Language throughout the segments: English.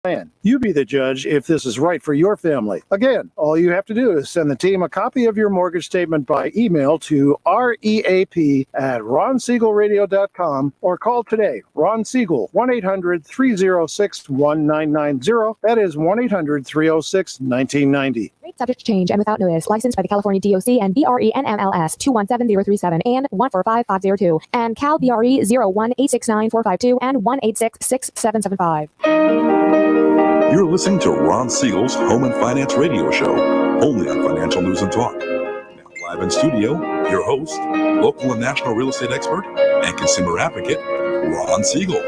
plan. You be the judge if this is right for your family. Again, all you have to do is send the team a copy of your mortgage statement by email to reap@ronsiegelradio.com or call today. Ron Siegel, 1-800-306-1990. That is 1-800-306-1990. Rate subject to change and without notice. Licensed by the California DOC and BRENMLS 217037 and 145502 and Cal BRE 01869452 and 1866775. You're listening to Ron Siegel's Home and Finance Radio Show, only on Financial News and Talk. Now live in studio, your host, local and national real estate expert and consumer advocate, Ron Siegel.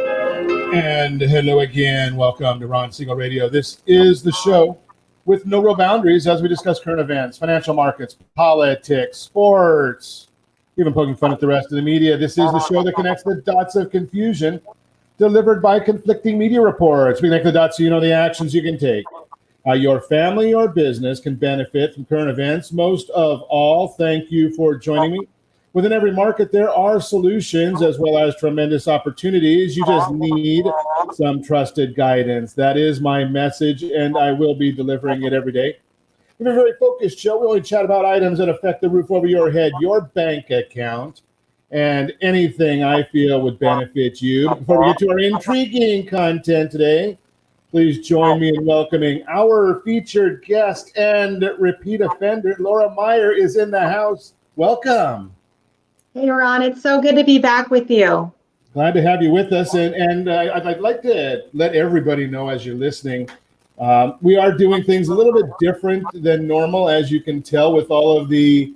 And hello again. Welcome to Ron Siegel Radio. This is the show with no real boundaries as we discuss current events, financial markets, politics, sports, even poking fun at the rest of the media. This is the show that connects the dots of confusion delivered by conflicting media reports. We connect the dots so you know the actions you can take. Your family or business can benefit from current events. Most of all, thank you for joining me. Within every market, there are solutions as well as tremendous opportunities. You just need some trusted guidance. That is my message, and I will be delivering it every day. We have a very focused show. We only chat about items that affect the roof over your head, your bank account, and anything I feel would benefit you. Before we get to our intriguing content today, please join me in welcoming our featured guest and repeat offender. Laura Meier is in the house. Welcome. Hey, Ron, it's so good to be back with you. Glad to have you with us. And I'd like to let everybody know as you're listening, we are doing things a little bit different than normal, as you can tell with all of the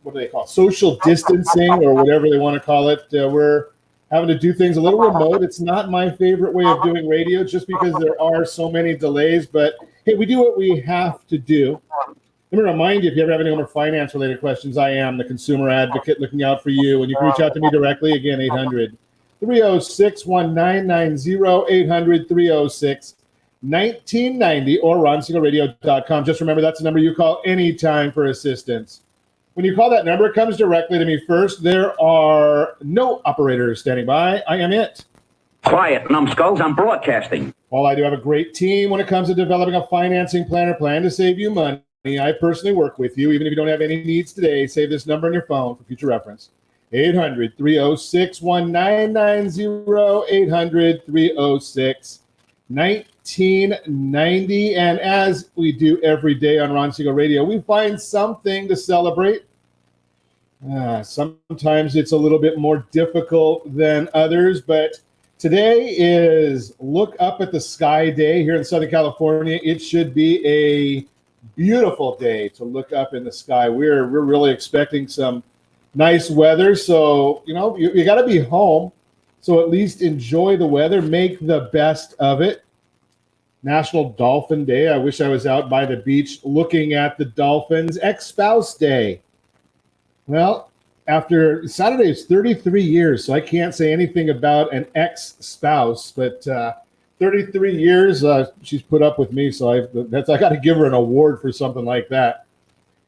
what do they call it? Social distancing or whatever they want to call it. We're having to do things a little remote. It's not my favorite way of doing radio just because there are so many delays. But hey, we do what we have to do. Let me remind you, if you ever have any more finance-related questions, I am the consumer advocate looking out for you. And you can reach out to me directly, again, 800-306-1990, 800-306-1990, or ronsiegelradio.com. Just remember, that's the number you call anytime for assistance. When you call that number, it comes directly to me first. There are no operators standing by. I am it. Quiet, numbskulls, I'm broadcasting. While I do have a great team when it comes to developing a financing plan or plan to save you money, I personally work with you. Even if you don't have any needs today, save this number on your phone for future reference. 800-306-1990, 800-306-1990. And as we do every day on Ron Siegel Radio, we find something to celebrate. Sometimes it's a little bit more difficult than others, but today is Look Up at the Sky Day here in Southern California. It should be a beautiful day to look up in the sky. We're really expecting some nice weather. So, you got to be home. So at least enjoy the weather. Make the best of it. National Dolphin Day. I wish I was out by the beach looking at the dolphins. Ex-Spouse Day. Well, after Saturday is 33 years, so I can't say anything about an ex-spouse, but 33 years she's put up with me, so I got to give her an award for something like that.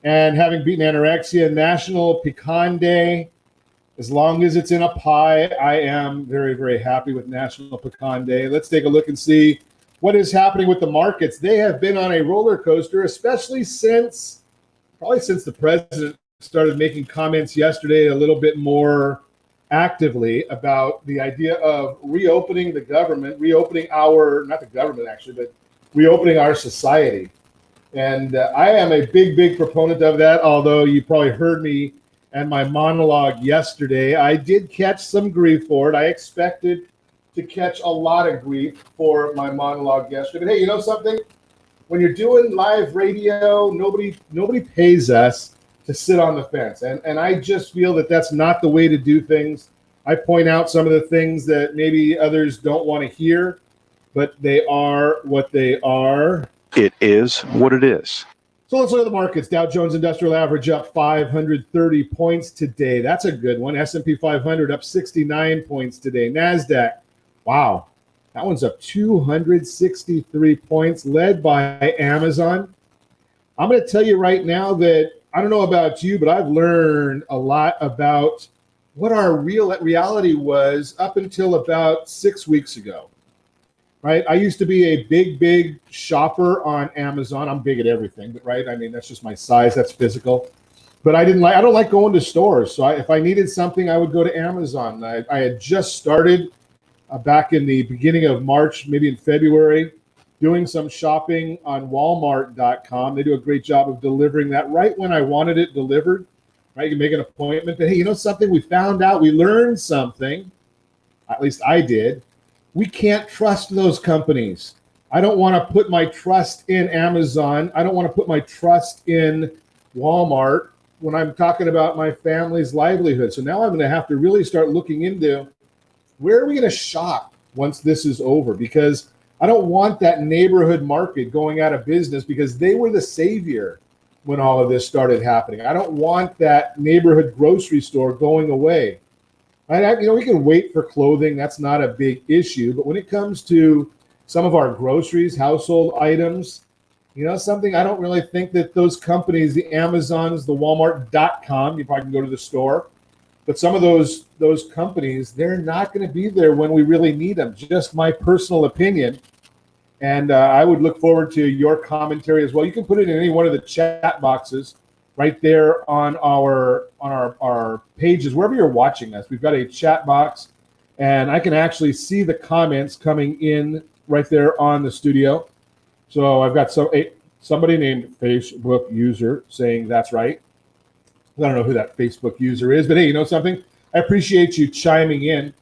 And having beaten anorexia, National Pecan Day. As long as it's in a pie, I am very, very happy with National Pecan Day. Let's take a look and see what is happening with the markets. They have been on a roller coaster, especially since the president started making comments yesterday a little bit more actively about the idea of reopening the government, reopening our society. And I am a big, big proponent of that, although you probably heard me and my monologue yesterday. I did catch some grief for it. I expected to catch a lot of grief for my monologue yesterday. But hey, you know something? When you're doing live radio, nobody pays us to sit on the fence. And I just feel that that's not the way to do things. I point out some of the things that maybe others don't want to hear, but they are what they are. It is what it is. So let's look at the markets. Dow Jones Industrial Average up 530 points today. That's a good one. S&P 500 up 69 points today. NASDAQ, wow, that one's up 263 points, led by Amazon. I'm going to tell you right now that I don't know about you, but I've learned a lot about what our reality was up until about 6 weeks ago. right? I used to be a big shopper on Amazon. I'm big at everything, but right? I mean, that's just my size. That's physical. But I don't like going to stores. So if I needed something, I would go to Amazon. I had just started back in the beginning of March, maybe in February, doing some shopping on Walmart.com. They do a great job of delivering that right when I wanted it delivered. Right? You can make an appointment. But hey, you know something? We found out, we learned something. At least I did. We can't trust those companies. I don't want to put my trust in Amazon. I don't want to put my trust in Walmart when I'm talking about my family's livelihood. So now I'm going to have to really start looking into where are we going to shop once this is over? Because I don't want that neighborhood market going out of business because they were the savior when all of this started happening. I don't want that neighborhood grocery store going away. We can wait for clothing. That's not a big issue. But when it comes to some of our groceries, household items, you know something, I don't really think that those companies, the Amazons, the Walmart.com, you probably can go to the store, but some of those companies, they're not going to be there when we really need them. Just my personal opinion. And I would look forward to your commentary as well. You can put it in any one of the chat boxes right there on our pages, wherever you're watching us. We've got a chat box, and I can actually see the comments coming in right there on the studio. So I've got somebody named Facebook user saying that's right. I don't know who that Facebook user is, but hey, you know something? I appreciate you chiming in.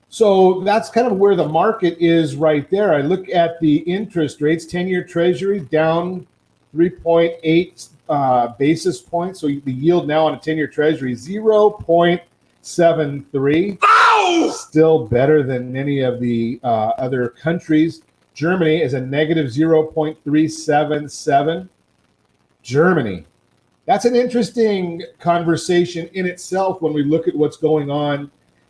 So that's kind of where the market is right there. I look at the interest rates, 10-year Treasury down 3.8 basis points. So the yield now on a 10-year Treasury, 0.73. Ow! Still better than many of the other countries. Germany is a negative 0.377. Germany. That's an interesting conversation in itself when we look at what's going on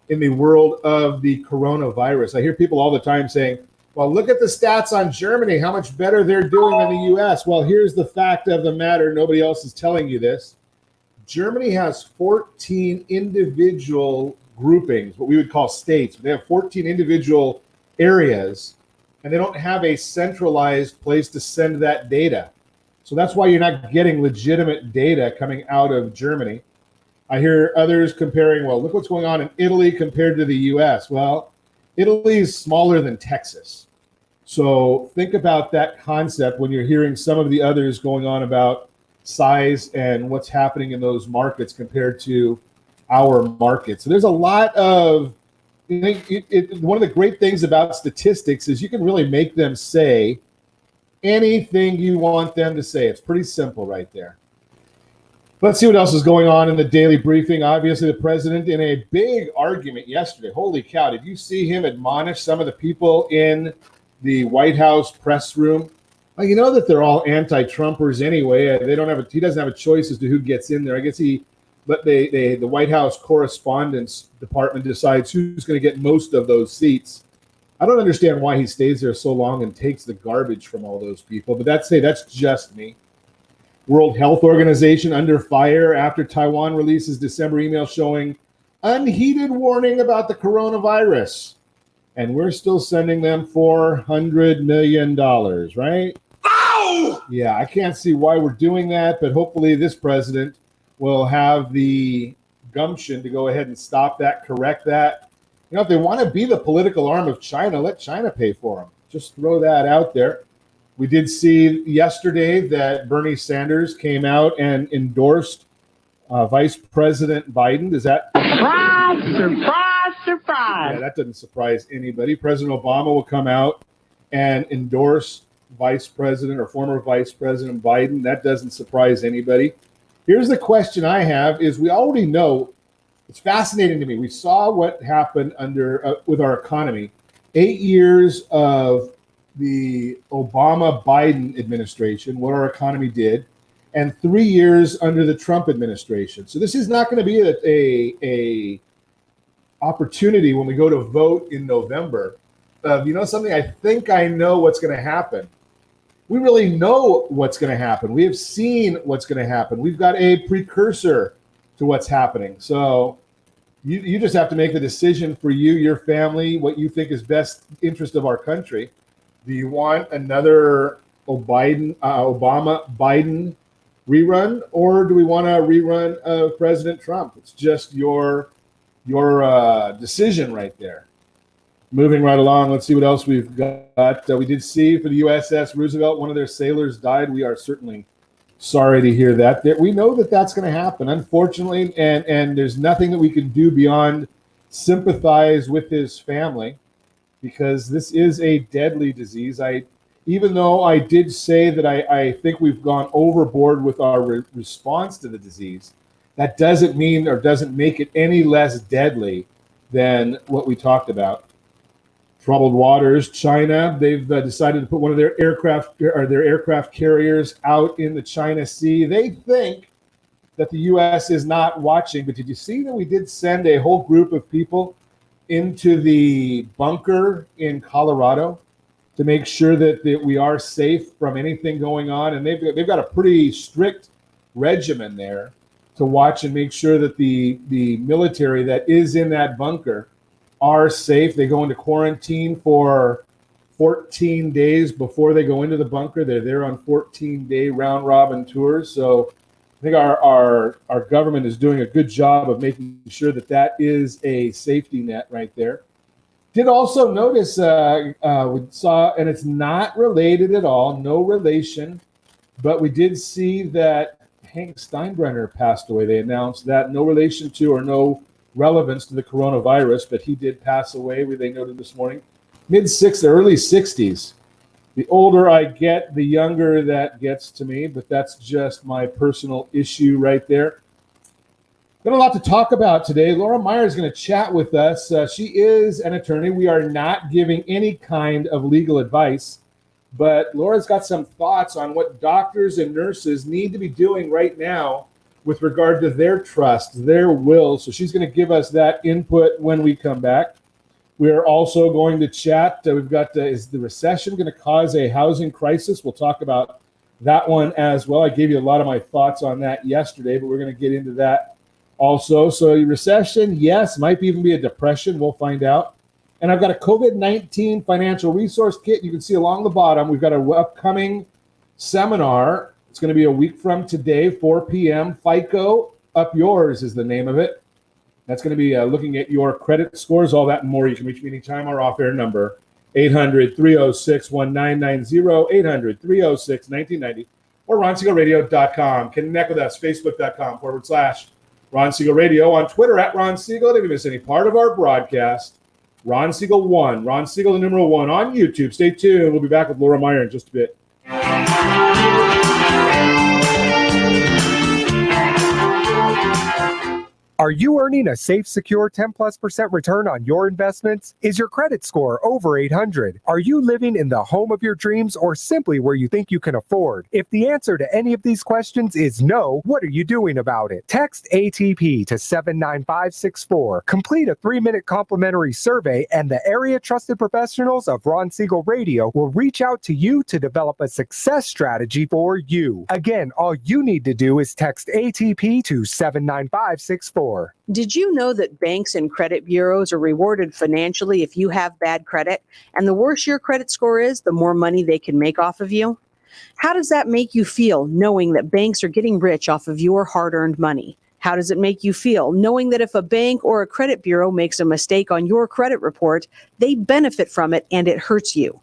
in the world of the coronavirus. I hear people all the time saying, well, look at the stats on Germany, how much better they're doing than the US. Well, here's the fact of the matter. Nobody else is telling you this. Germany has 14 individual groupings, what we would call states. They have 14 individual areas, and they don't have a centralized place to send that data. So that's why you're not getting legitimate data coming out of Germany. I hear others comparing, well, look what's going on in Italy compared to the US. Well, Italy is smaller than Texas. So think about that concept when you're hearing some of the others going on about size and what's happening in those markets compared to our market. So there's a lot of, one of the great things about statistics is you can really make them say anything you want them to say. It's pretty simple right there. Let's see what else is going on in the daily briefing. Obviously, the president in a big argument yesterday. Holy cow, did you see him admonish some of the people in the White House press room? Well, you know that they're all anti-Trumpers anyway. He doesn't have a choice as to who gets in there. I guess the White House Correspondence Department decides who's going to get most of those seats. I don't understand why he stays there so long and takes the garbage from all those people, but that's just me. World Health Organization under fire after Taiwan releases December email showing unheeded warning about the coronavirus. And we're still sending them $400 million, right? Ow! Yeah, I can't see why we're doing that, but hopefully this president will have the gumption to go ahead and stop that, correct that. You know, if they want to be the political arm of China, let China pay for them. Just throw that out there. We did see yesterday that Bernie Sanders came out and endorsed Vice President Biden. Does that surprise? Yeah, that doesn't surprise anybody. President Obama will come out and endorse Vice President or former Vice President Biden. That doesn't surprise anybody. Here's the question I have: is we already know. It's fascinating to me. We saw what happened with our economy. 8 years of the Obama-Biden administration, what our economy did, and 3 years under the Trump administration. So this is not going to be a opportunity when we go to vote in November of, you know something, I think I know what's going to happen. We really know what's going to happen. We have seen what's going to happen. We've got a precursor to what's happening. So you just have to make the decision for you, your family, what you think is best interest of our country. Do you want another Obama-Biden rerun, or do we want a rerun of President Trump? It's just your decision right there. Moving right along, let's see what else we've got. We did see for the USS Roosevelt, one of their sailors died. We are certainly sorry to hear that. We know that that's going to happen, unfortunately, and there's nothing that we can do beyond sympathize with his family, because this is a deadly disease. Even though I did say that I think we've gone overboard with our response to the disease, that doesn't mean or doesn't make it any less deadly than what we talked about. Troubled waters, China, they've decided to put one of their aircraft carriers out in the China Sea. They think that the U.S. is not watching, but did you see that we did send a whole group of people into the bunker in Colorado to make sure that we are safe from anything going on? And they've got a pretty strict regimen there to watch and make sure that the military that is in that bunker are safe. They go into quarantine for 14 days before they go into the bunker. They're there on 14-day round-robin tours. So I think our government is doing a good job of making sure that is a safety net right there. Did also notice, we saw, and it's not related at all, no relation, but we did see that Hank Steinbrenner passed away. They announced that, no relation to or no relevance to the coronavirus, but he did pass away, they noted this morning. Early 60s. The older I get, the younger that gets to me, but that's just my personal issue right there. Got a lot to talk about today. Laura Meier is going to chat with us. She is an attorney. We are not giving any kind of legal advice, but Laura's got some thoughts on what doctors and nurses need to be doing right now with regard to their trust, their will. So she's going to give us that input when we come back. We're also going to chat. We've got, is the recession going to cause a housing crisis? We'll talk about that one as well. I gave you a lot of my thoughts on that yesterday, but we're going to get into that also. So recession, yes, might even be a depression. We'll find out. And I've got a COVID-19 financial resource kit. You can see along the bottom, we've got an upcoming seminar. It's going to be a week from today, 4 p.m. FICO Up Yours is the name of it. That's going to be looking at your credit scores, all that and more. You can reach me anytime. Our off-air number, 800-306-1990, 800-306-1990, or RonSiegelRadio.com. Connect with us, Facebook.com/Ron Siegel Radio, on Twitter @Ron Siegel. If you miss any part of our broadcast, Ron Siegel 1, Ron Siegel the numeral 1 on YouTube. Stay tuned. We'll be back with Laura Meier in just a bit. Are you earning a safe, secure 10+% return on your investments? Is your credit score over 800? Are you living in the home of your dreams or simply where you think you can afford? If the answer to any of these questions is no, what are you doing about it? Text ATP to 79564. Complete a 3-minute complimentary survey, and the area trusted professionals of Ron Siegel Radio will reach out to you to develop a success strategy for you. Again, all you need to do is text ATP to 79564. Did you know that banks and credit bureaus are rewarded financially if you have bad credit? And the worse your credit score is, the more money they can make off of you? How does that make you feel, knowing that banks are getting rich off of your hard-earned money? How does it make you feel, knowing that if a bank or a credit bureau makes a mistake on your credit report, they benefit from it and it hurts you?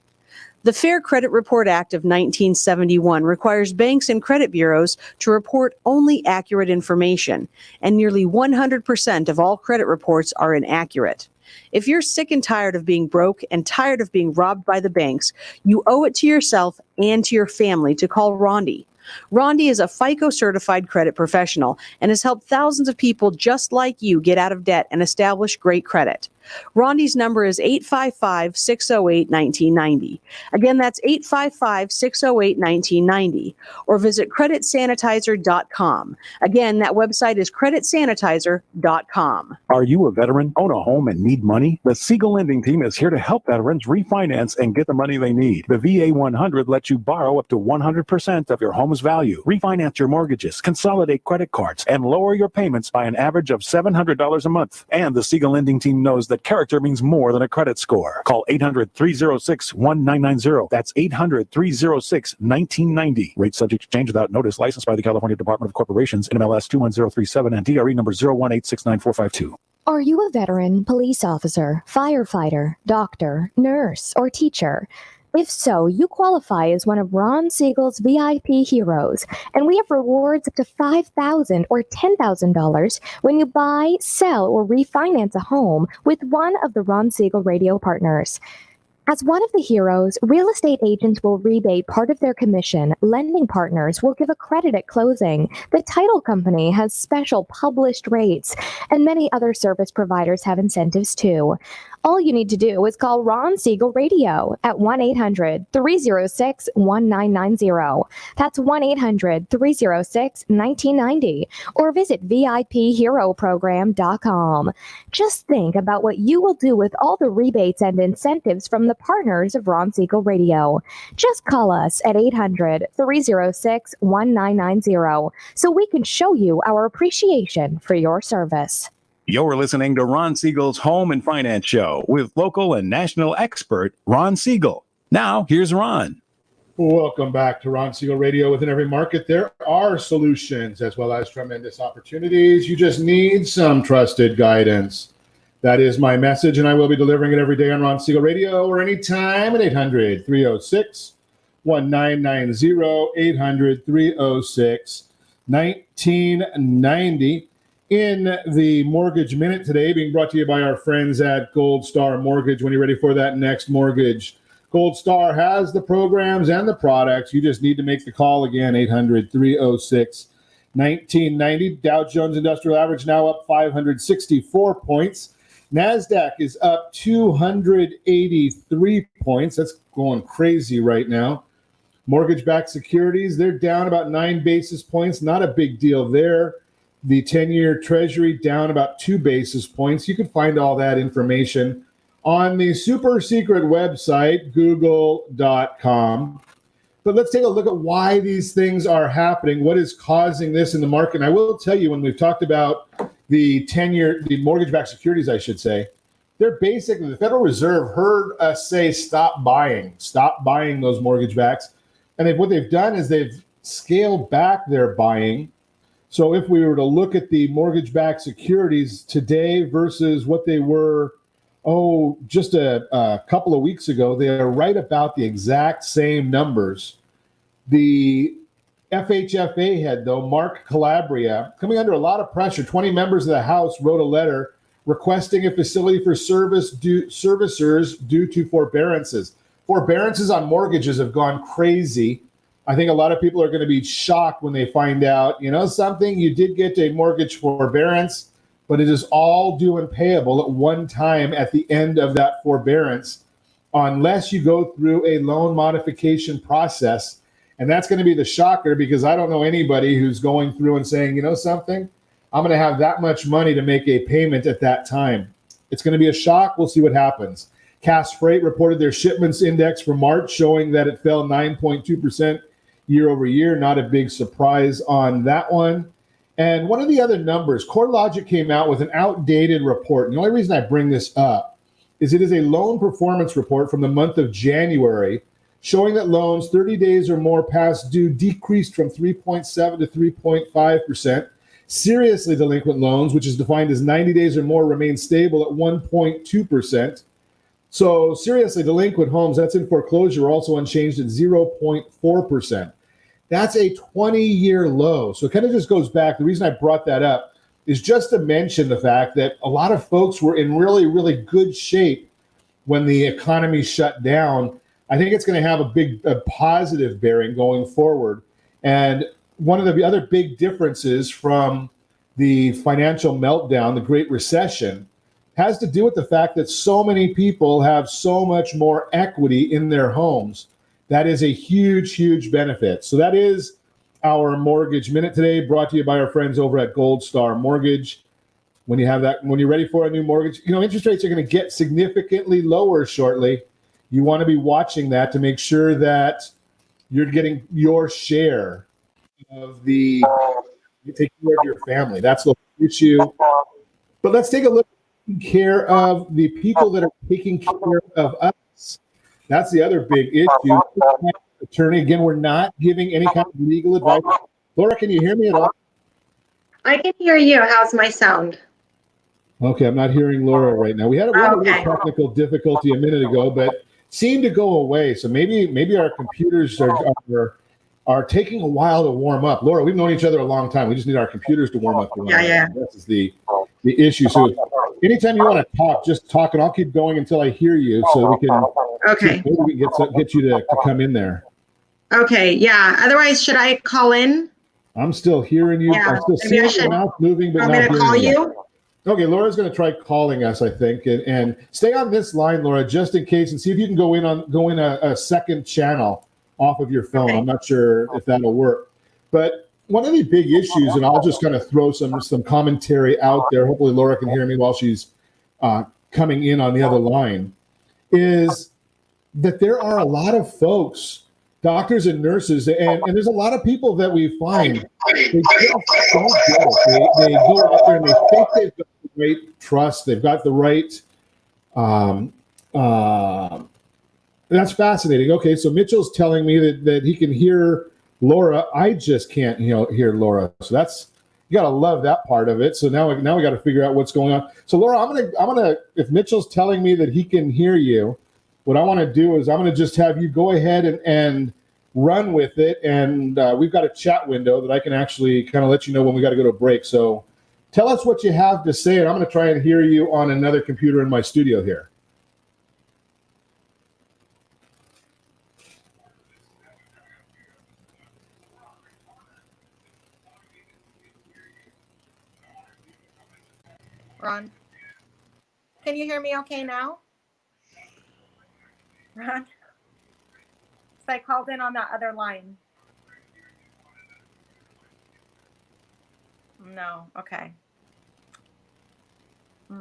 The Fair Credit Report Act of 1971 requires banks and credit bureaus to report only accurate information, and nearly 100% of all credit reports are inaccurate. If you're sick and tired of being broke and tired of being robbed by the banks, you owe it to yourself and to your family to call Rondi. Rondi is a FICO certified credit professional and has helped thousands of people just like you get out of debt and establish great credit. Rondi's number is 855-608-1990. Again, that's 855-608-1990. Or visit creditsanitizer.com. Again, that website is creditsanitizer.com. Are you a veteran, own a home, and need money? The Siegel Lending Team is here to help veterans refinance and get the money they need. The VA 100 lets you borrow up to 100% of your home's value, refinance your mortgages, consolidate credit cards, and lower your payments by an average of $700 a month. And the Siegel Lending Team knows that character means more than a credit score. Call 800-306-1990. That's 800-306-1990. Rate subject to change without notice. Licensed by the California Department of Corporations, NMLS 21037, and DRE number 018694552. Are you a veteran, police officer, firefighter, doctor, nurse, or teacher? If so, you qualify as one of Ron Siegel's VIP heroes, and we have rewards up to $5,000 or $10,000 when you buy, sell, or refinance a home with one of the Ron Siegel radio partners. As one of the heroes, real estate agents will rebate part of their commission, lending partners will give a credit at closing, the title company has special published rates, and many other service providers have incentives too. All you need to do is call Ron Siegel Radio at 1-800-306-1990. That's 1-800-306-1990. Or visit VIPHeroProgram.com. Just think about what you will do with all the rebates and incentives from the partners of Ron Siegel Radio. Just call us at 800-306-1990 so we can show you our appreciation for your service. You're listening to Ron Siegel's Home and Finance Show with local and national expert Ron Siegel. Now, here's Ron. Welcome back to Ron Siegel Radio. Within every market, there are solutions as well as tremendous opportunities. You just need some trusted guidance. That is my message, and I will be delivering it every day on Ron Siegel Radio or anytime at 800-306-1990, 800-306-1990. In the Mortgage Minute today, being brought to you by our friends at Gold Star Mortgage. When you're ready for that next mortgage, Gold Star has the programs and the products. You just need to make the call again, 800-306-1990. Dow Jones Industrial Average now up 564 points. NASDAQ is up 283 points. That's going crazy right now. Mortgage-backed securities, they're down about 9 basis points. Not a big deal there. The 10-year Treasury down about 2 basis points. You can find all that information on the super secret website, google.com. But let's take a look at why these things are happening, what is causing this in the market. And I will tell you, when we've talked about the 10-year, the mortgage-backed securities, I should say, they're basically, the Federal Reserve heard us say, stop buying those mortgage backs. And what they've done is they've scaled back their buying. So if we were to look at the mortgage-backed securities today versus what they were, just a couple of weeks ago, they are right about the exact same numbers. The FHFA head, though, Mark Calabria, coming under a lot of pressure, 20 members of the House wrote a letter requesting a facility for servicers due to forbearances. Forbearances on mortgages have gone crazy. I think a lot of people are going to be shocked when they find out, something, you did get a mortgage forbearance, but it is all due and payable at one time at the end of that forbearance, unless you go through a loan modification process. And that's going to be the shocker, because I don't know anybody who's going through and saying, something, I'm going to have that much money to make a payment at that time. It's going to be a shock. We'll see what happens. Cass Freight reported their shipments index for March, showing that it fell 9.2% year over year. Not a big surprise on that one. And one of the other numbers, CoreLogic came out with an outdated report. And the only reason I bring this up is it is a loan performance report from the month of January, showing that loans 30 days or more past due decreased from 3.7 to 3.5%. Seriously delinquent loans, which is defined as 90 days or more, remain stable at 1.2%. So seriously delinquent homes that's in foreclosure are also unchanged at 0.4%. That's a 20-year low. So it kind of just goes back. The reason I brought that up is just to mention the fact that a lot of folks were in really, really good shape when the economy shut down. I think it's going to have a positive bearing going forward. And one of the other big differences from the financial meltdown, the Great Recession, has to do with the fact that so many people have so much more equity in their homes. That is a huge, huge benefit. So that is our Mortgage Minute today, brought to you by our friends over at Gold Star Mortgage. When you're ready for a new mortgage, interest rates are going to get significantly lower shortly. You want to be watching that to make sure that you're getting your share of you take care of your family. That's the issue. But let's take a look at taking care of the people that are taking care of us? That's the other big issue. Attorney, again, we're not giving any kind of legal advice. Laura, can you hear me at all? I can hear you. How's my sound? Okay, I'm not hearing Laura right now. We had a little technical difficulty a minute ago, but seemed to go away. So maybe our computers are taking a while to warm up. Laura, we've known each other a long time. We just need our computers to warm up. Yeah. This is the issue. So anytime you want to talk, just talk, and I'll keep going until I hear you, so we can. Okay. Maybe we can get you to come in there. Okay. Yeah. Otherwise, should I call in? I'm still hearing you. Yeah. I'm still seeing your mouth moving, but I'm not going to call hearing you. Okay, Laura's going to try calling us, I think, and stay on this line, Laura, just in case, and see if you can go in a second channel off of your phone. Okay. I'm not sure if that'll work, but one of the big issues, and I'll just kind of throw some commentary out there. Hopefully, Laura can hear me while she's coming in on the other line. Is that there are a lot of folks, doctors and nurses, and there's a lot of people that we find they just don't get it. They go out there and they think they've got the right trust, they've got the right. That's fascinating. Okay, so Mitchell's telling me that he can hear Laura. I just can't hear Laura. So that's, you gotta love that part of it. So now we got to figure out what's going on. So Laura, I'm gonna if Mitchell's telling me that he can hear you, what I want to do is I'm going to just have you go ahead and run with it. And we've got a chat window that I can actually kind of let you know when we got to go to break. So tell us what you have to say, and I'm going to try and hear you on another computer in my studio here. Ron, can you hear me okay now? Ron? So I called in on that other line. No, okay. I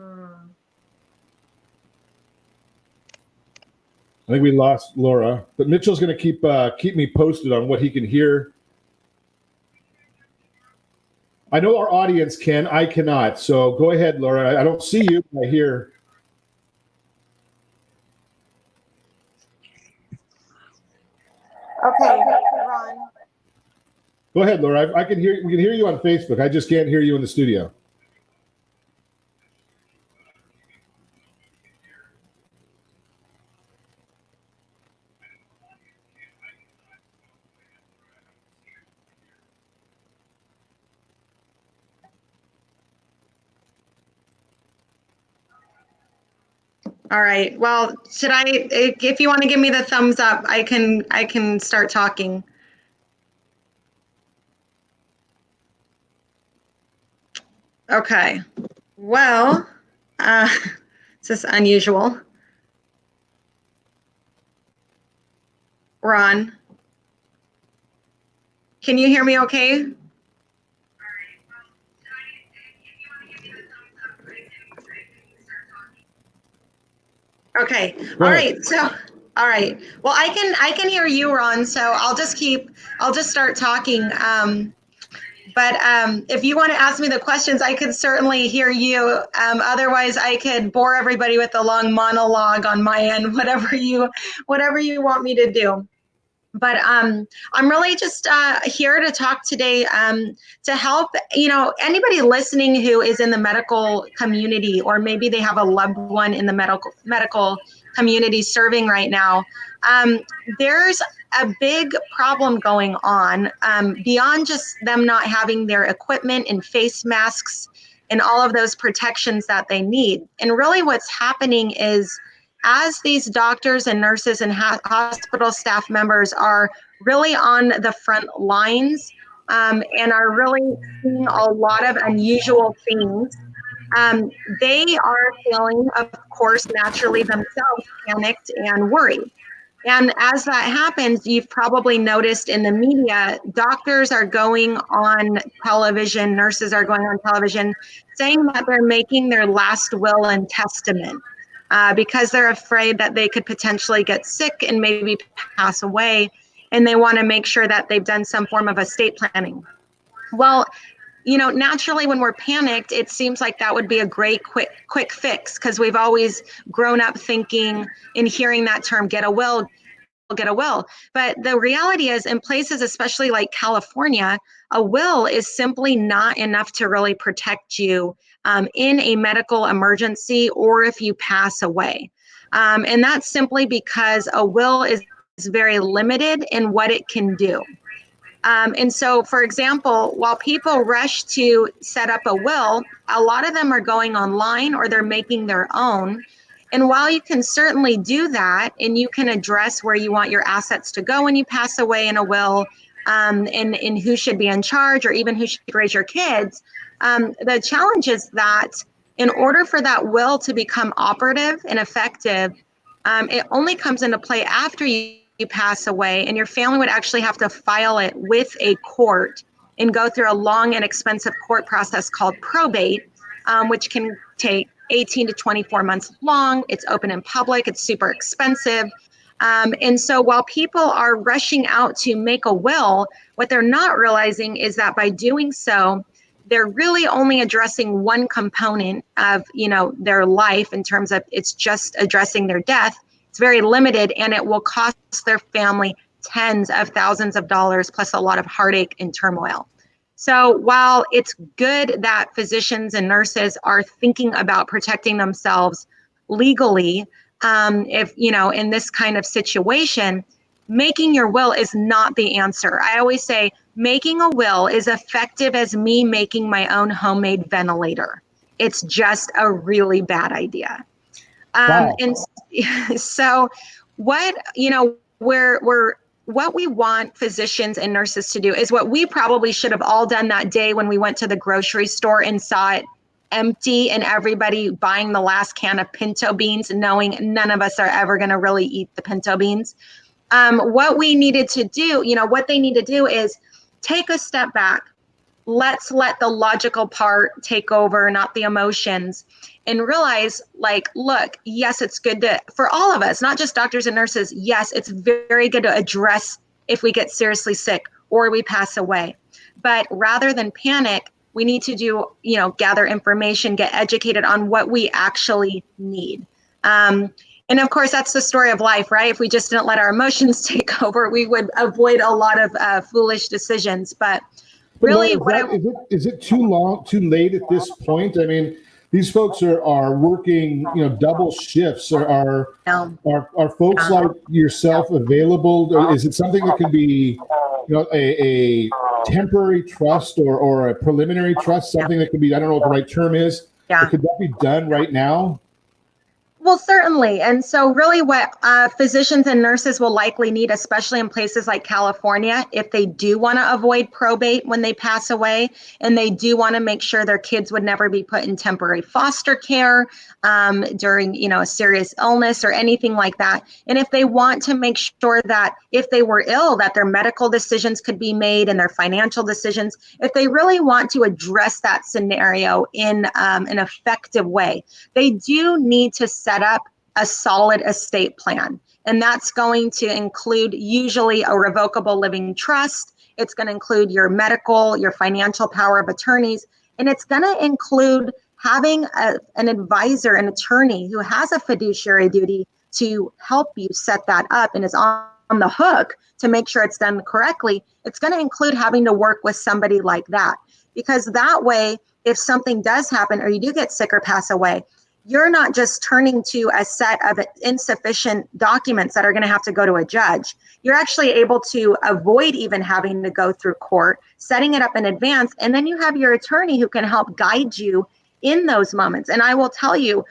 think we lost Laura, but Mitchell's going to keep me posted on what he can hear. I know our audience can, I cannot. So go ahead, Laura. I don't see you, but I hear. Okay, Ron. Go ahead, Laura. I can hear. We can hear you on Facebook. I just can't hear you in the studio. All right. Well, should I? If you want to give me the thumbs up, I can start talking. Okay. Well, this is unusual. Ron, can you hear me okay? Okay. All right. So, all right. Well, I can hear you, Ron. So I'll just start talking. But if you want to ask me the questions, I could certainly hear you. Otherwise, I could bore everybody with a long monologue on my end, whatever you want me to do. But I'm really just here to talk today to help, anybody listening who is in the medical community, or maybe they have a loved one in the medical community serving right now. There's a big problem going on beyond just them not having their equipment and face masks and all of those protections that they need. And really what's happening is, as these doctors and nurses and hospital staff members are really on the front lines and are really seeing a lot of unusual things, they are feeling, of course, naturally themselves panicked and worried. And as that happens, you've probably noticed in the media, doctors are going on television, nurses are going on television, saying that they're making their last will and testament. Because they're afraid that they could potentially get sick and maybe pass away, and they want to make sure that they've done some form of estate planning. Well, naturally when we're panicked, it seems like that would be a great quick fix, because we've always grown up thinking and hearing that term, get a will. But the reality is, in places, especially like California, a will is simply not enough to really protect you in a medical emergency or if you pass away. And that's simply because a will is very limited in what it can do. And so, for example, while people rush to set up a will, a lot of them are going online or they're making their own. And while you can certainly do that, and you can address where you want your assets to go when you pass away in a will, and who should be in charge, or even who should raise your kids, the challenge is that in order for that will to become operative and effective, it only comes into play after you pass away, and your family would actually have to file it with a court and go through a long and expensive court process called probate, which can take 18 to 24 months long. It's open in public. It's super expensive. And so while people are rushing out to make a will, what they're not realizing is that by doing so, they're really only addressing one component of, their life in terms of it's just addressing their death. It's very limited, and it will cost their family tens of thousands of dollars, plus a lot of heartache and turmoil. So while it's good that physicians and nurses are thinking about protecting themselves legally, if, in this kind of situation, making your will is not the answer. I always say making a will is effective as me making my own homemade ventilator. It's just a really bad idea. Wow. And so what we want physicians and nurses to do is what we probably should have all done that day when we went to the grocery store and saw it empty and everybody buying the last can of pinto beans, knowing none of us are ever going to really eat the pinto beans. What we needed to do, what they need to do is take a step back. Let's let the logical part take over, not the emotions, and realize, look, yes, it's good for all of us, not just doctors and nurses. Yes, it's very good to address if we get seriously sick or we pass away. But rather than panic, we need to gather information, get educated on what we actually need. And of course, that's the story of life, right? If we just didn't let our emotions take over, we would avoid a lot of foolish decisions. But really, is it too late at this point? I mean, these folks are working, double shifts. Are folks like yourself available? Or is it something that could be, a temporary trust or a preliminary trust? Something that could be, I don't know what the right term is. Yeah. But could that be done right now? Well, certainly. And so really what physicians and nurses will likely need, especially in places like California, if they do want to avoid probate when they pass away, and they do want to make sure their kids would never be put in temporary foster care during, a serious illness or anything like that. And if they want to make sure that if they were ill, that their medical decisions could be made and their financial decisions, if they really want to address that scenario in an effective way, they do need to set up a solid estate plan. And that's going to include usually a revocable living trust. It's going to include your medical, your financial power of attorneys, and it's going to include having an advisor, an attorney who has a fiduciary duty to help you set that up and is on the hook to make sure it's done correctly. It's going to include having to work with somebody like that, because that way, if something does happen or you do get sick or pass away, you're not just turning to a set of insufficient documents that are going to have to go to a judge. You're actually able to avoid even having to go through court, setting it up in advance, and then you have your attorney who can help guide you in those moments. And I will tell you,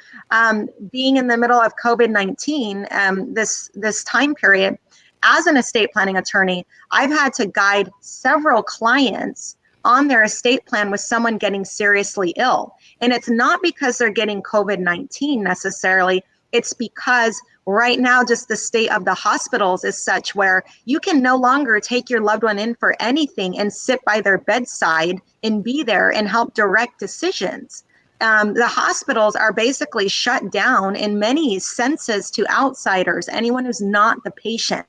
being in the middle of COVID-19, this time period, as an estate planning attorney, I've had to guide several clients on their estate plan with someone getting seriously ill. And it's not because they're getting COVID-19 necessarily. It's because right now, just the state of the hospitals is such where you can no longer take your loved one in for anything and sit by their bedside and be there and help direct decisions. The hospitals are basically shut down in many senses to outsiders, anyone who's not the patient.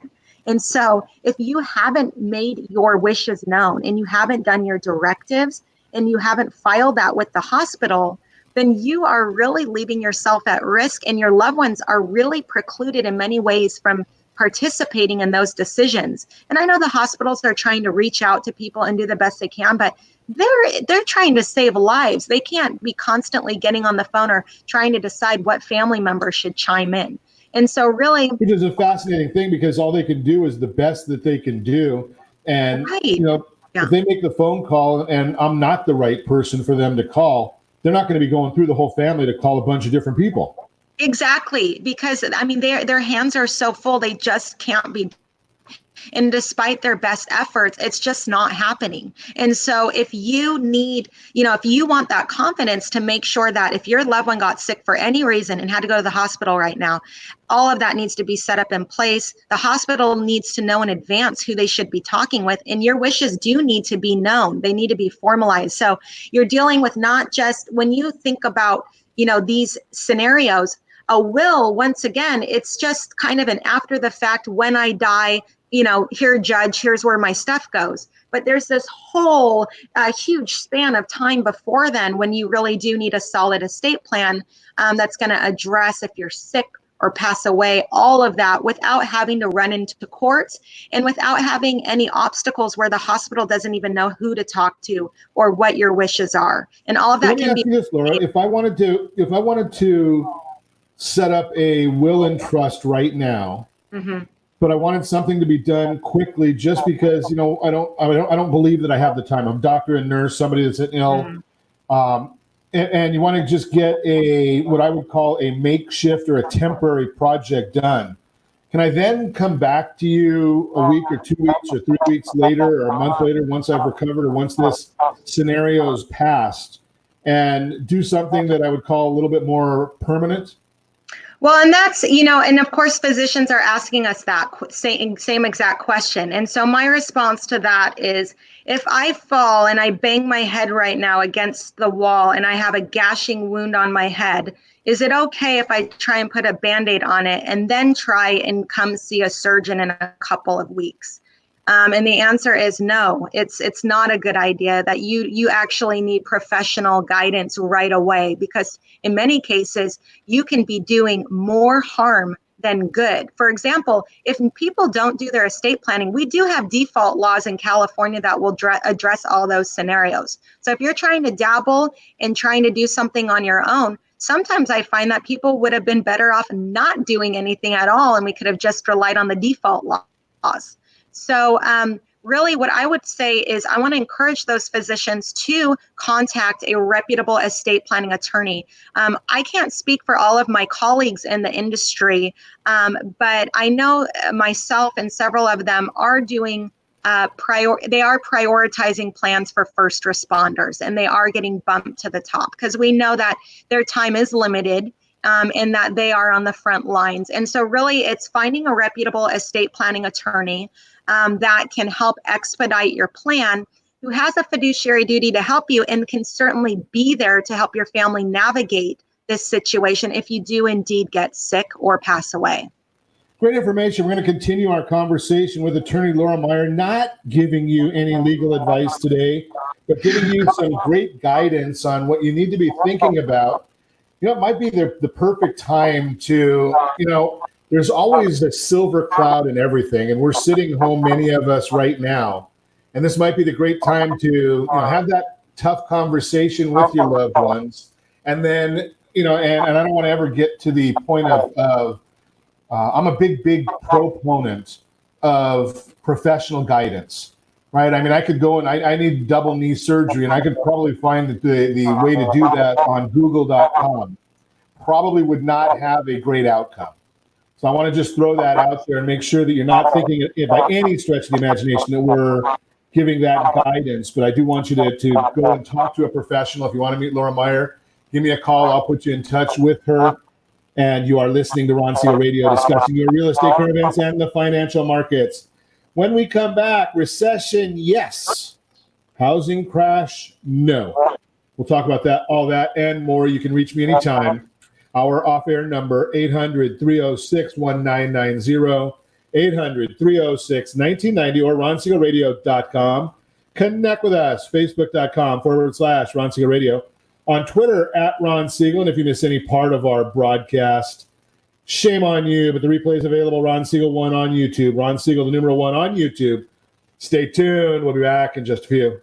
And so if you haven't made your wishes known and you haven't done your directives, and you haven't filed that with the hospital, then you are really leaving yourself at risk, and your loved ones are really precluded in many ways from participating in those decisions. And I know the hospitals are trying to reach out to people and do the best they can, but they're trying to save lives. They can't be constantly getting on the phone or trying to decide what family member should chime in. And so really, which is a fascinating thing, because all they can do is the best that they can do. And, right. If they make the phone call and I'm not the right person for them to call, they're not going to be going through the whole family to call a bunch of different people. Exactly. Because I mean, their hands are so full, they just can't be. And despite their best efforts, it's just not happening. And so if you need, if you want that confidence to make sure that if your loved one got sick for any reason and had to go to the hospital right now, all of that needs to be set up in place. The hospital needs to know in advance who they should be talking with. And your wishes do need to be known. They need to be formalized. So you're dealing with not just, when you think about, these scenarios, a will, once again, it's just kind of an after the fact, when I die, here, judge, here's where my stuff goes. But there's this whole huge span of time before then when you really do need a solid estate plan that's going to address if you're sick or pass away, all of that, without having to run into courts and without having any obstacles where the hospital doesn't even know who to talk to or what your wishes are. And all of that can be. Let me ask you this, Laura. If I wanted to set up a will and trust right now, mm-hmm. but I wanted something to be done quickly, just because I don't believe that I have the time. I'm a doctor and nurse, somebody that's ill, mm-hmm. And you want to just get what I would call a makeshift or a temporary project done. Can I then come back to you a week or 2 weeks or 3 weeks later or a month later, once I've recovered or once this scenario is passed, and do something that I would call a little bit more permanent? Well, and that's, and of course, physicians are asking us that same exact question. And so my response to that is, if I fall and I bang my head right now against the wall and I have a gashing wound on my head, is it okay if I try and put a Band-Aid on it and then try and come see a surgeon in a couple of weeks? And the answer is no, it's not a good idea. That you actually need professional guidance right away, because in many cases, you can be doing more harm than good. For example, if people don't do their estate planning, we do have default laws in California that will address all those scenarios. So if you're trying to dabble and trying to do something on your own, sometimes I find that people would have been better off not doing anything at all, and we could have just relied on the default laws. So really what I would say is I want to encourage those physicians to contact a reputable estate planning attorney. I can't speak for all of my colleagues in the industry, but I know myself and several of them are doing they are prioritizing plans for first responders, and they are getting bumped to the top because we know that their time is limited. And that they are on the front lines. And so really it's finding a reputable estate planning attorney that can help expedite your plan, who has a fiduciary duty to help you and can certainly be there to help your family navigate this situation if you do indeed get sick or pass away. Great information. We're going to continue our conversation with attorney Laura Meier, not giving you any legal advice today, but giving you some great guidance on what you need to be thinking about. It might be the perfect time to, there's always a silver cloud in everything, and we're sitting home, many of us right now. And this might be the great time to have that tough conversation with your loved ones. And then, and I don't want to ever get to the point of I'm a big proponent of professional guidance. Right. I mean, I could go and I need double knee surgery, and I could probably find the way to do that on google.com. Probably would not have a great outcome. So I want to just throw that out there and make sure that you're not thinking by any stretch of the imagination that we're giving that guidance. But I do want you to go and talk to a professional. If you want to meet Laura Meier, give me a call. I'll put you in touch with her. And you are listening to Ron Siegel Radio, discussing your real estate current events and the financial markets. When we come back, recession, yes. Housing crash, no. We'll talk about that, all that, and more. You can reach me anytime. Our off-air number, 800-306-1990, 800-306-1990, or ronsiegelradio.com. Connect with us, facebook.com/Ron Siegel Radio. On Twitter, @Ron Siegel. And if you miss any part of our broadcast, shame on you, but the replay is available, Ron Siegel 1 on YouTube. Ron Siegel, the numeral 1 on YouTube. Stay tuned. We'll be back in just a few.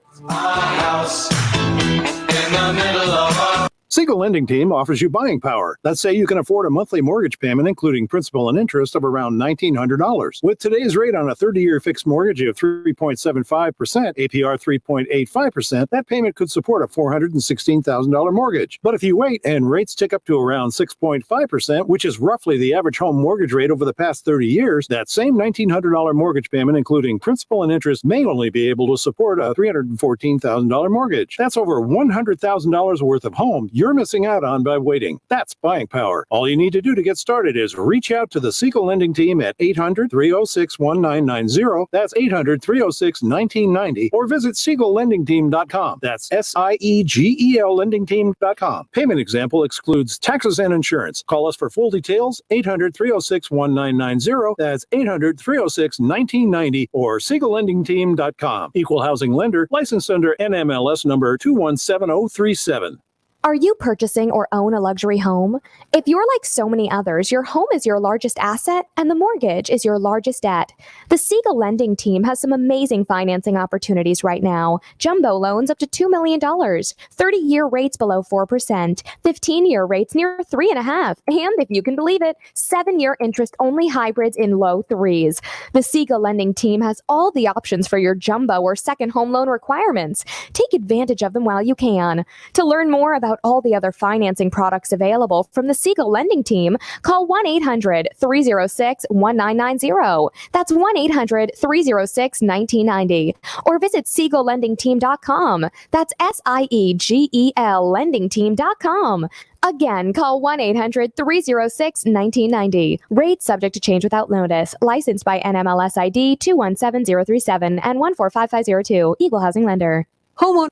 Siegel Lending Team offers you buying power. Let's say you can afford a monthly mortgage payment, including principal and interest, of around $1,900. With today's rate on a 30-year fixed mortgage of 3.75%, APR 3.85%, that payment could support a $416,000 mortgage. But if you wait and rates tick up to around 6.5%, which is roughly the average home mortgage rate over the past 30 years, that same $1,900 mortgage payment, including principal and interest, may only be able to support a $314,000 mortgage. That's over $100,000 worth of home you're missing out on by waiting. That's buying power. All you need to do to get started is reach out to the Siegel Lending Team at 800-306-1990. That's 800-306-1990. Or visit SiegelLendingTeam.com. That's SIEGEL LendingTeam.com. Payment example excludes taxes and insurance. Call us for full details, 800-306-1990. That's 800-306-1990 or SiegelLendingTeam.com. Equal housing lender, licensed under NMLS number 217037. Are you purchasing or own a luxury home? If you're like so many others, your home is your largest asset and the mortgage is your largest debt. The Siegel Lending Team has some amazing financing opportunities right now. Jumbo loans up to $2 million, 30-year rates below 4%, 15-year rates near 3.5%, and if you can believe it, 7-year interest-only hybrids in low 3s. The Siegel Lending Team has all the options for your jumbo or second home loan requirements. Take advantage of them while you can. To learn more about all the other financing products available from the Siegel Lending Team, call 1-800-306-1990. That's 1-800-306-1990. Or visit SiegelLendingTeam.com. That's SIEGEL LendingTeam.com. Again, call 1-800-306-1990. Rates subject to change without notice. Licensed by NMLS ID 217037 and 145502. Equal housing lender. Homeowner.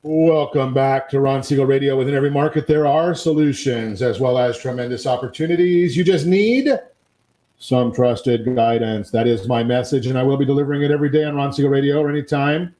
Welcome back to Ron Siegel Radio. Within every market, there are solutions as well as tremendous opportunities. You just need some trusted guidance. That is my message, and I will be delivering it every day on Ron Siegel Radio or anytime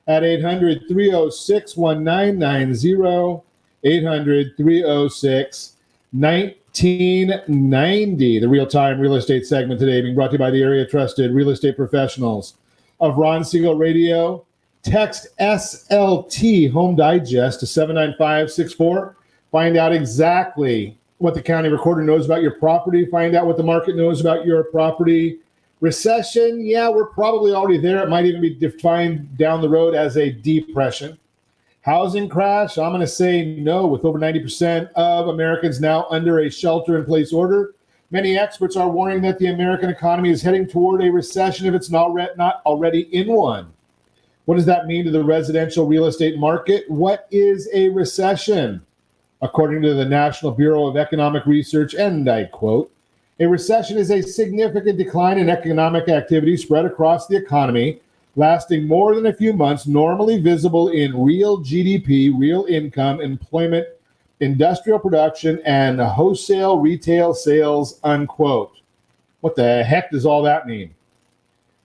at 800-306-1990, 800-306-1990. The real-time real estate segment today being brought to you by the area trusted real estate professionals of Ron Siegel Radio. Text SLT Home Digest to 79564. Find out exactly what the county recorder knows about your property. Find out what the market knows about your property. Recession, yeah, we're probably already there. It might even be defined down the road as a depression. Housing crash, I'm going to say no, with over 90% of Americans now under a shelter-in-place order. Many experts are warning that the American economy is heading toward a recession if it's not already in one. What does that mean to the residential real estate market? What is a recession? According to the National Bureau of Economic Research, and I quote, a recession is a significant decline in economic activity spread across the economy, lasting more than a few months, normally visible in real GDP, real income, employment, industrial production, and wholesale retail sales, unquote. What the heck does all that mean?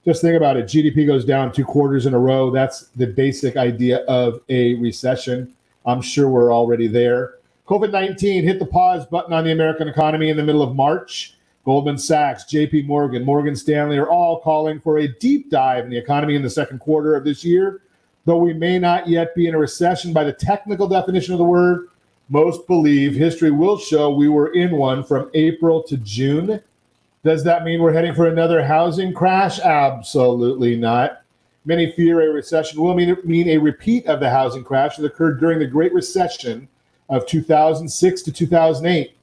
Just think about it. GDP goes down 2 quarters in a row. That's the basic idea of a recession. I'm sure we're already there. COVID-19 hit the pause button on the American economy in the middle of March. Goldman Sachs, JP Morgan, Morgan Stanley are all calling for a deep dive in the economy in the second quarter of this year. Though we may not yet be in a recession by the technical definition of the word, most believe history will show we were in one from April to June. Does that mean we're heading for another housing crash? Absolutely not. Many fear a recession will mean a repeat of the housing crash that occurred during the Great Recession of 2006 to 2008.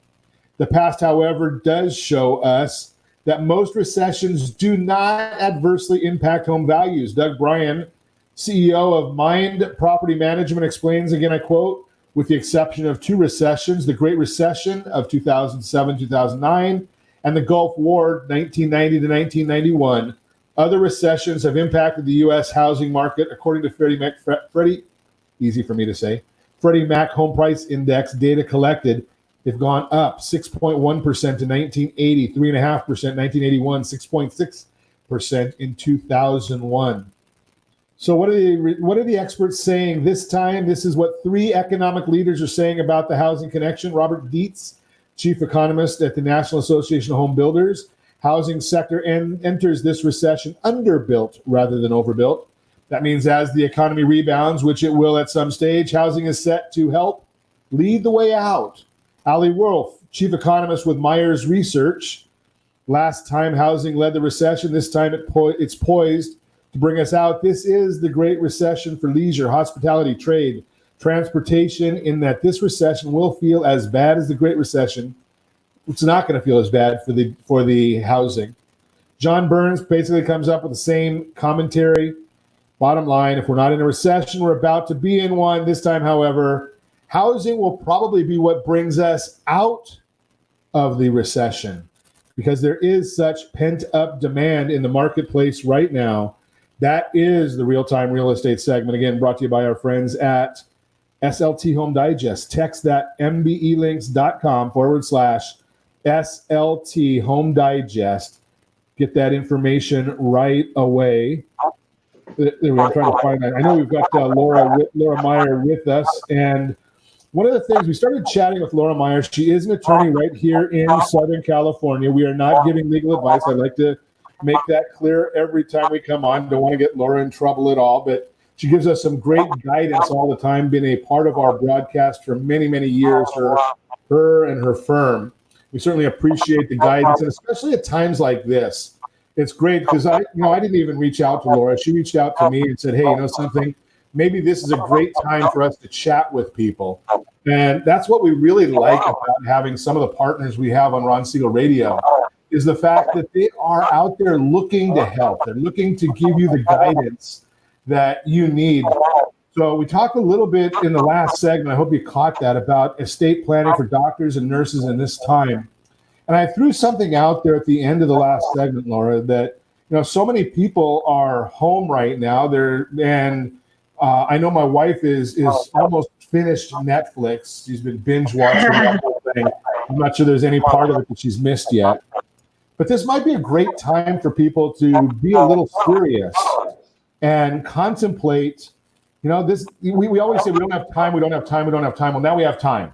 The past, however, does show us that most recessions do not adversely impact home values. Doug Bryan, CEO of Mind Property Management, explains, again, I quote, with the exception of 2 recessions, the Great Recession of 2007-2009, and the Gulf War, 1990 to 1991, other recessions have impacted the U.S. housing market, according to Freddie Mac Home Price Index data collected. They've gone up 6.1% to 1980, 3.5% 1981, 6.6% in 2001. So what are the experts saying this time? This is what 3 economic leaders are saying about the housing connection. Robert Dietz, chief economist at the National Association of Home Builders. Housing sector enters this recession underbuilt rather than overbuilt. That means as the economy rebounds, which it will at some stage, housing is set to help lead the way out. Ali Wolf, chief economist with Myers Research. Last time housing led the recession. This time it's poised to bring us out. This is the Great Recession for leisure, hospitality, trade, transportation, in that this recession will feel as bad as the Great Recession. It's not going to feel as bad for the housing. John Burns basically comes up with the same commentary. Bottom line, if we're not in a recession, we're about to be in one. This time, however, housing will probably be what brings us out of the recession, because there is such pent-up demand in the marketplace right now. That is the real-time real estate segment, again, brought to you by our friends at SLT Home Digest. Text that mbelinks.com/SLT Home Digest. Get that information right away. I'm trying to find that. I know we've got Laura Meier with us, and one of the things, we started chatting with Laura Meier. She is an attorney right here in Southern California. We are not giving legal advice. I'd like to make that clear every time we come on. Don't want to get Laura in trouble at all, but she gives us some great guidance all the time, been a part of our broadcast for many, many years, her and her firm. We certainly appreciate the guidance, and especially at times like this. It's great because I didn't even reach out to Laura. She reached out to me and said, hey, you know something? Maybe this is a great time for us to chat with people. And that's what we really like about having some of the partners we have on Ron Siegel Radio, is the fact that they are out there looking to help. They're looking to give you the guidance that you need. So we talked a little bit in the last segment, I hope you caught that, about estate planning for doctors and nurses in this time. And I threw something out there at the end of the last segment, Laura, that so many people are home right now. I know my wife is almost finished Netflix. She's been binge watching the whole thing. I'm not sure there's any part of it that she's missed yet. But this might be a great time for people to be a little serious and contemplate. This we always say we don't have time. Well, now we have time.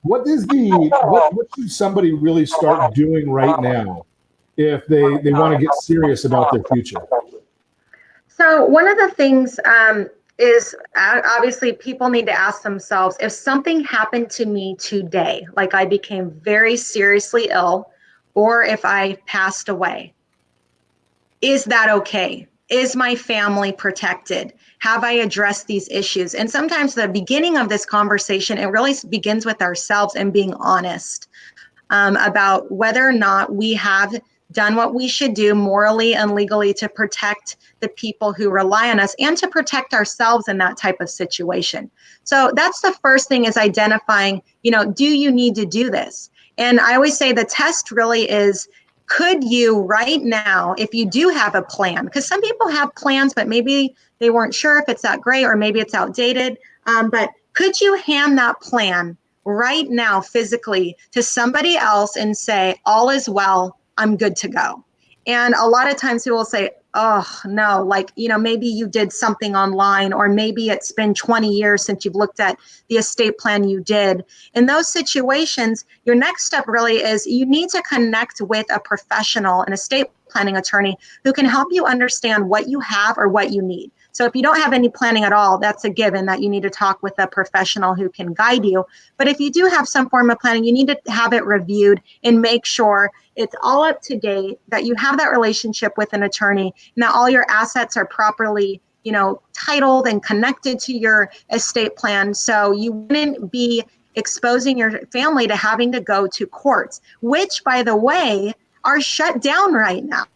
What should somebody really start doing right now if they want to get serious about their future? So one of the things is obviously people need to ask themselves, if something happened to me today, like I became very seriously ill, or if I passed away, is that okay? Is my family protected? Have I addressed these issues? And sometimes the beginning of this conversation, it really begins with ourselves and being honest about whether or not we have done what we should do morally and legally to protect the people who rely on us and to protect ourselves in that type of situation. So that's the first thing, is identifying, do you need to do this? And I always say the test really is, could you right now, if you do have a plan, because some people have plans, but maybe they weren't sure if it's that great or maybe it's outdated, but could you hand that plan right now physically to somebody else and say, all is well, I'm good to go? And a lot of times people will say, oh, no, maybe you did something online, or maybe it's been 20 years since you've looked at the estate plan you did. In those situations, your next step really is you need to connect with a professional, an estate planning attorney, who can help you understand what you have or what you need. So if you don't have any planning at all, that's a given that you need to talk with a professional who can guide you. But if you do have some form of planning, you need to have it reviewed and make sure it's all up to date, that you have that relationship with an attorney, and that all your assets are properly, titled and connected to your estate plan. So you wouldn't be exposing your family to having to go to courts, which, by the way, are shut down right now.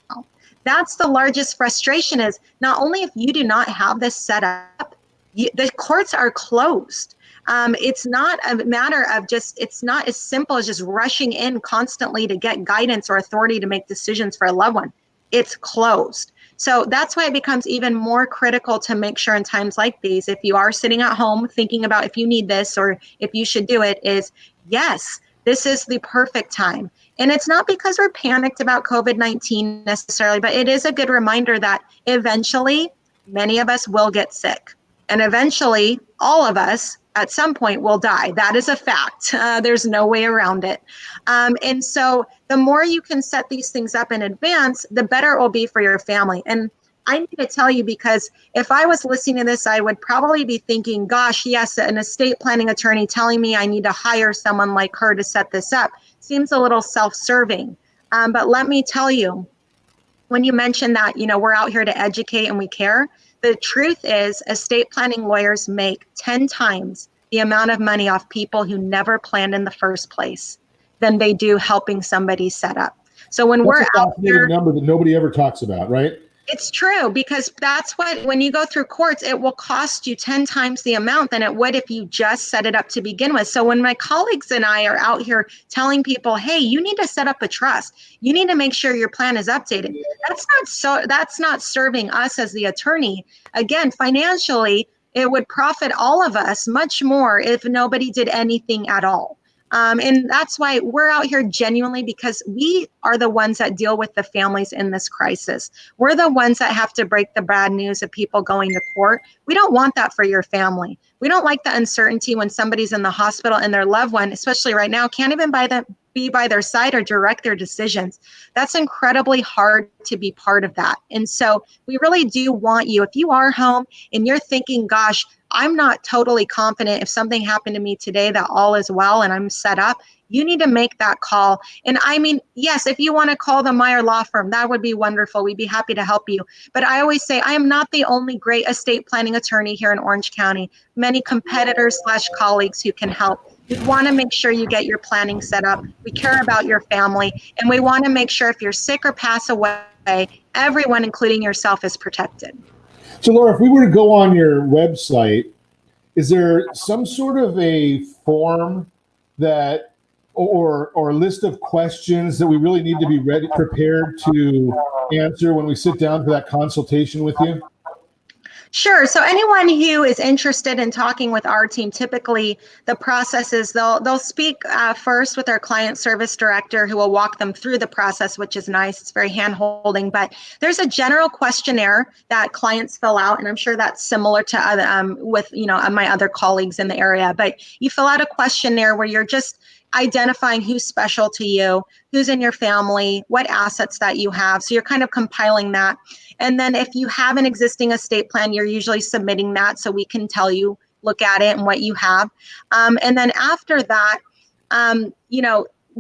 That's the largest frustration, is not only if you do not have this set up, the courts are closed. It's not a matter of it's not as simple as just rushing in constantly to get guidance or authority to make decisions for a loved one. It's closed. So that's why it becomes even more critical to make sure in times like these, if you are sitting at home thinking about if you need this or if you should do it, is yes, this is the perfect time. And it's not because we're panicked about COVID-19 necessarily, but it is a good reminder that eventually Many of us will get sick. And eventually, all of us at some point will die. That is a fact. There's no way around it. And so the more you can set these things up in advance, the better it will be for your family. And I need to tell you, because if I was listening to this, I would probably be thinking, gosh, yes, an estate planning attorney telling me I need to hire someone like her to set this up seems a little self-serving. But let me tell you, when you mentioned that, we're out here to educate and we care, the truth is estate planning lawyers make 10 times the amount of money off people who never planned in the first place than they do helping somebody set up. So when we're out here, number that nobody ever talks about, right? It's true, because that's what, when you go through courts, it will cost you 10 times the amount than it would if you just set it up to begin with. So when my colleagues and I are out here telling people, hey, you need to set up a trust, you need to make sure your plan is updated, that's not serving us as the attorney. Again, financially, it would profit all of us much more if nobody did anything at all. And that's why we're out here genuinely, because we are the ones that deal with the families in this crisis. We're the ones that have to break the bad news of people going to court. We don't want that for your family. We don't like the uncertainty when somebody's in the hospital and their loved one, especially right now, can't even be by their side or direct their decisions. That's incredibly hard to be part of that. And so we really do want you, if you are home and you're thinking, gosh, I'm not totally confident if something happened to me today that all is well and I'm set up, you need to make that call. And I mean, yes, if you want to call the Meier Law Firm, that would be wonderful. We'd be happy to help you. But I always say, I am not the only great estate planning attorney here in Orange County. Many competitors / colleagues who can help. We want to make sure you get your planning set up. We care about your family. And we want to make sure if you're sick or pass away, everyone, including yourself, is protected. So, Laura, if we were to go on your website, is there some sort of a form that, or a list of questions that we really need to be prepared to answer when we sit down for that consultation with you? Sure. So anyone who is interested in talking with our team, typically the process is they'll speak first with our client service director, who will walk them through the process, which is nice. It's very hand-holding. But there's a general questionnaire that clients fill out, and I'm sure that's similar to other with my other colleagues in the area. But you fill out a questionnaire where you're just identifying who's special to you, who's in your family, what assets that you have. So you're kind of compiling that. And then if you have an existing estate plan, you're usually submitting that so we can tell you, look at it and what you have. And then after that,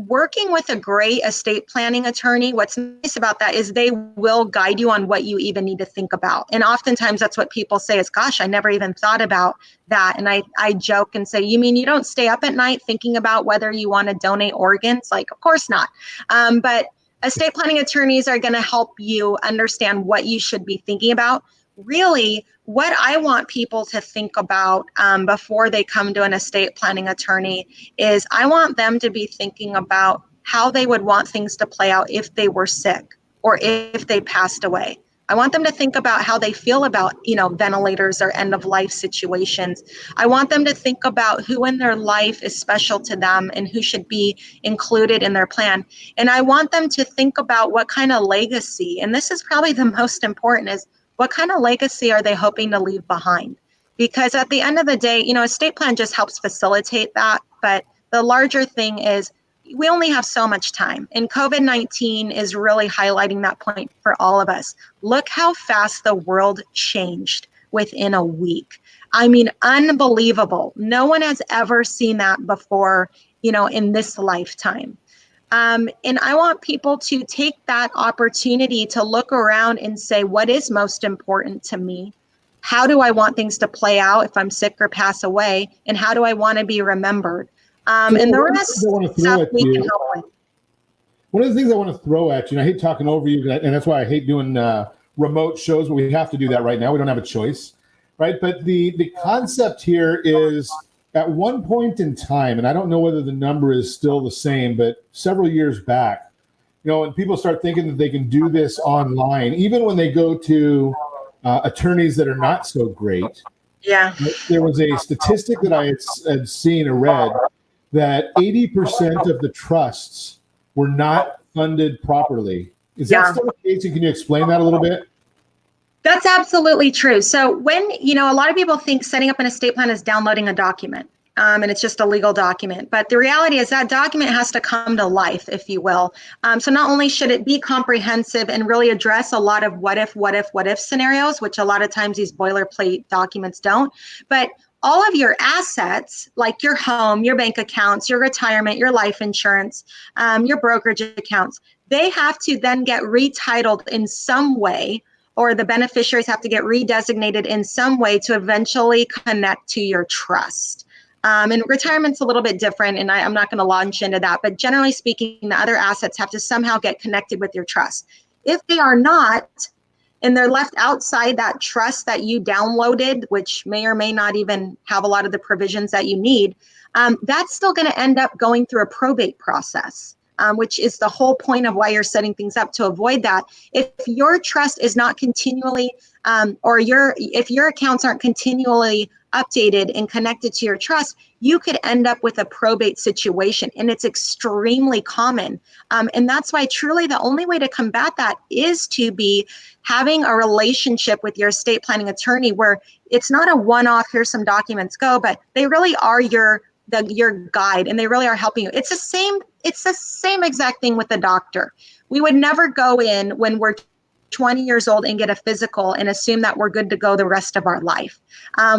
working with a great estate planning attorney, what's nice about that is they will guide you on what you even need to think about. And oftentimes that's what people say is, gosh, I never even thought about that. And I joke and say, you mean you don't stay up at night thinking about whether you want to donate organs? Like, of course not. But estate planning attorneys are going to help you understand what you should be thinking about. Really, what I want people to think about before they come to an estate planning attorney is I want them to be thinking about how they would want things to play out if they were sick or if they passed away. I want them to think about how they feel about, ventilators or end of life situations. I want them to think about who in their life is special to them and who should be included in their plan. And I want them to think about what kind of legacy, and this is probably the most important, is what kind of legacy are they hoping to leave behind? Because at the end of the day, estate plan just helps facilitate that. But the larger thing is we only have so much time. And COVID-19 is really highlighting that point for all of us. Look how fast the world changed within a week. I mean, unbelievable. No one has ever seen that before, in this lifetime. And I want people to take that opportunity to look around and say, what is most important to me? How do I want things to play out if I'm sick or pass away? And how do I want to be remembered? And the rest stuff we can help with. One of the things I want to throw at you, and I hate talking over you, and that's why I hate doing remote shows, but we have to do that right now. We don't have a choice, right? But the concept here is, at one point in time, and I don't know whether the number is still the same, but several years back, when people start thinking that they can do this online, even when they go to attorneys that are not so great. Yeah. There was a statistic that I had seen or read that 80% of the trusts were not funded properly. Is that still the case? And can you explain that a little bit? That's absolutely true. So when, a lot of people think setting up an estate plan is downloading a document. And it's just a legal document. But the reality is that document has to come to life, if you will. So not only should it be comprehensive and really address a lot of what if scenarios, which a lot of times these boilerplate documents don't, but all of your assets, like your home, your bank accounts, your retirement, your life insurance, your brokerage accounts, they have to then get retitled in some way, or the beneficiaries have to get redesignated in some way to eventually connect to your trust. And retirement's a little bit different, and I'm not going to launch into that, but generally speaking, the other assets have to somehow get connected with your trust. If they are not, and they're left outside that trust that you downloaded, which may or may not even have a lot of the provisions that you need, that's still going to end up going through a probate process. Which is the whole point of why you're setting things up to avoid that. If your trust is not continually, if your accounts aren't continually updated and connected to your trust, you could end up with a probate situation, and it's extremely common. And that's why truly the only way to combat that is to be having a relationship with your estate planning attorney where it's not a one-off, here's some documents, go, but they really are your guide, and they really are helping you. It's the same exact thing with the doctor. We would never go in when we're 20 years old and get a physical and assume that we're good to go the rest of our life.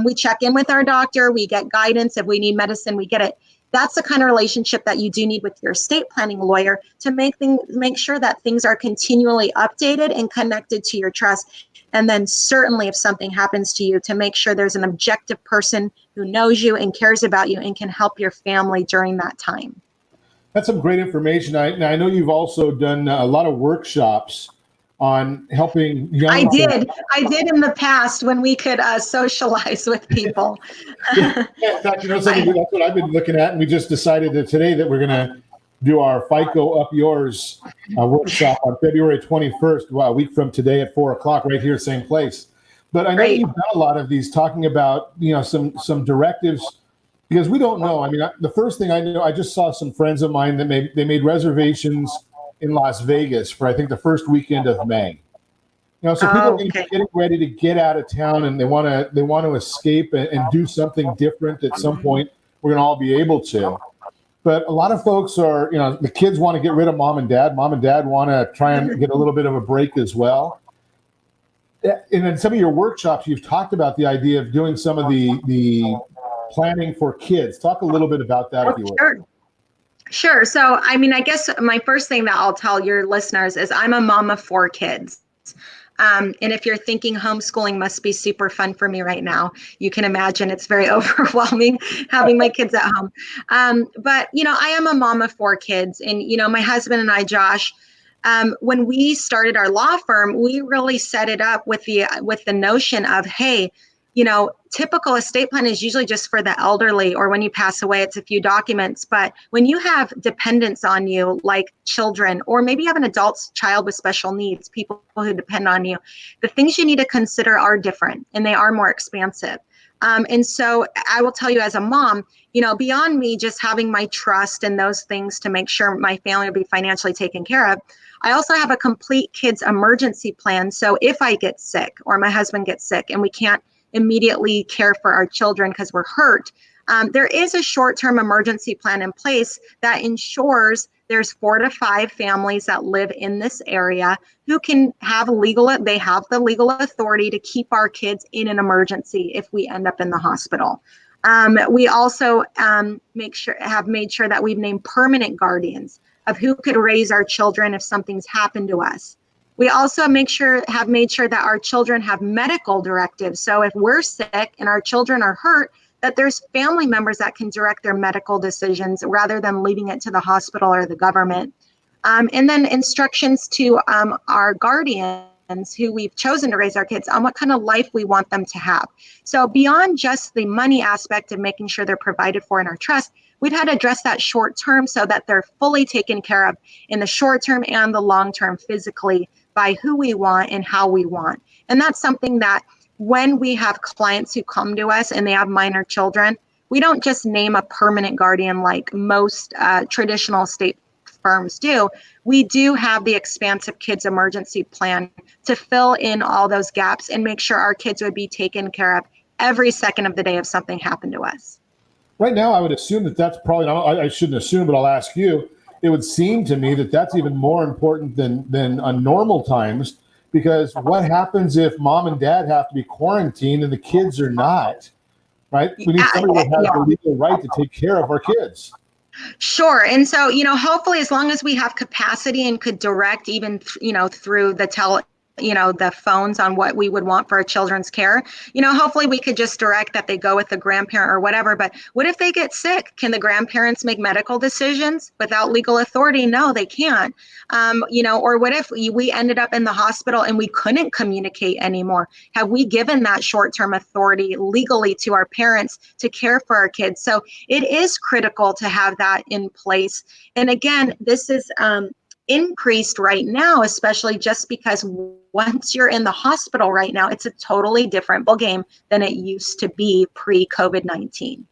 We check in with our doctor, we get guidance. If we need medicine, we get it. That's the kind of relationship that you do need with your estate planning lawyer to make sure that things are continually updated and connected to your trust. And then certainly if something happens to you, to make sure there's an objective person who knows you and cares about you and can help your family during that time. That's some great information. I know you've also done a lot of workshops on helping young I did in the past when we could socialize with people. Yeah, in fact, that's what I've been looking at, and we just decided that today that we're going to do our FICO Up Yours workshop on February 21st, a week from today at 4:00 right here, same place. But I know you've done a lot of these talking about, some directives, because we don't know. I mean, the first thing I know, I just saw some friends of mine that made reservations in Las Vegas for, I think, the first weekend of May. So people are getting ready to get out of town, and they want to escape and do something different at some point. We're going to all be able to. But a lot of folks are, the kids want to get rid of mom and dad. Mom and dad want to try and get a little bit of a break as well. And in some of your workshops, you've talked about the idea of doing some of the planning for kids. Talk a little bit about that, if you will. Sure. So, I mean, I guess my first thing that I'll tell your listeners is I'm a mom of 4 kids. And if you're thinking homeschooling must be super fun for me right now, you can imagine it's very overwhelming having my kids at home. But, I am a mom of 4 kids. And, my husband and I, Josh, when we started our law firm, we really set it up with the notion of, hey, typical estate plan is usually just for the elderly, or when you pass away, it's a few documents. But when you have dependents on you, like children, or maybe you have an adult child with special needs, people who depend on you, the things you need to consider are different, and they are more expansive. And so I will tell you, as a mom, beyond me just having my trust and those things to make sure my family will be financially taken care of, I also have a complete kids emergency plan. So if I get sick or my husband gets sick and we can't immediately care for our children because we're hurt, there is a short-term emergency plan in place that ensures there's 4 to 5 families that live in this area who can have the legal authority to keep our kids in an emergency if we end up in the hospital. We also have made sure that we've named permanent guardians of who could raise our children if something's happened to us. We also have made sure that our children have medical directives. So if we're sick and our children are hurt, that there's family members that can direct their medical decisions rather than leaving it to the hospital or the government. And then instructions to our guardians who we've chosen to raise our kids on what kind of life we want them to have. So beyond just the money aspect of making sure they're provided for in our trust, we've had to address that short term so that they're fully taken care of in the short term and the long term physically by who we want and how we want. And that's something that when we have clients who come to us and they have minor children, we don't just name a permanent guardian like most traditional estate firms do, we do have the expansive kids emergency plan to fill in all those gaps and make sure our kids would be taken care of every second of the day if something happened to us. Right now, I would assume that that's probably, I shouldn't assume, but I'll ask you, it would seem to me that that's even more important than on normal times, because what happens if mom and dad have to be quarantined and the kids are not, right? We need somebody that has the legal right to take care of our kids. Sure. And so, hopefully as long as we have capacity and could direct even, through the the phones on what we would want for our children's care, hopefully we could just direct that they go with the grandparent or whatever. But what if they get sick? Can the grandparents make medical decisions without legal authority? No, they can't. Or what if we ended up in the hospital and we couldn't communicate anymore? Have we given that short-term authority legally to our parents to care for our kids? So it is critical to have that in place. And again, this is increased right now, especially just because once you're in the hospital right now, it's a totally different ballgame than it used to be pre-COVID-19. A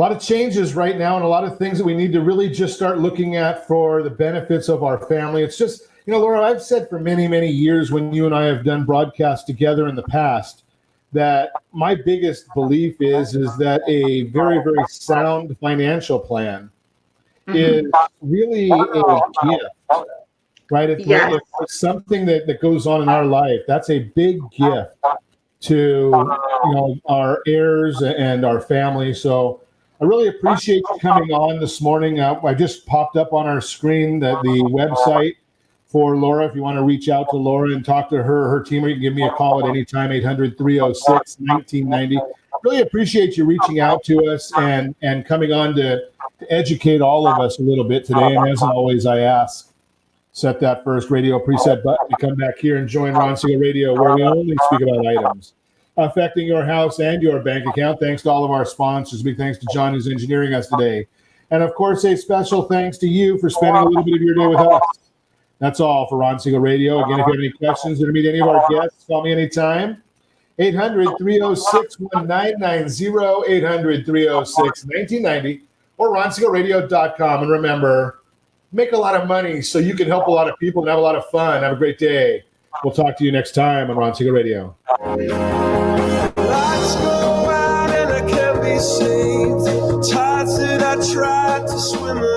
lot of changes right now and a lot of things that we need to really just start looking at for the benefits of our family. It's just, Laura, I've said for many, many years when you and I have done broadcasts together in the past, that my biggest belief is that a very, very sound financial plan is really a gift, right? It's something that goes on in our life. That's a big gift to our heirs and our family. So I really appreciate you coming on this morning. I just popped up on our screen the website for Laura. If you want to reach out to Laura and talk to her team, or you can give me a call at any time, 800-306-1990. Really appreciate you reaching out to us and coming on to educate all of us a little bit today. And as always, I ask, set that first radio preset button to come back here and join Ron Siegel Radio, where we only speak about items affecting your house and your bank account. Thanks to all of our sponsors. Big thanks to John, who's engineering us today. And of course, a special thanks to you for spending a little bit of your day with us. That's all for Ron Siegel Radio. Again, if you have any questions or to meet any of our guests, call me anytime. 800-306-1990, 800-306-1990, or ronsiegelradio.com. And remember, make a lot of money so you can help a lot of people and have a lot of fun. Have a great day. We'll talk to you next time on Ron Siegel Radio.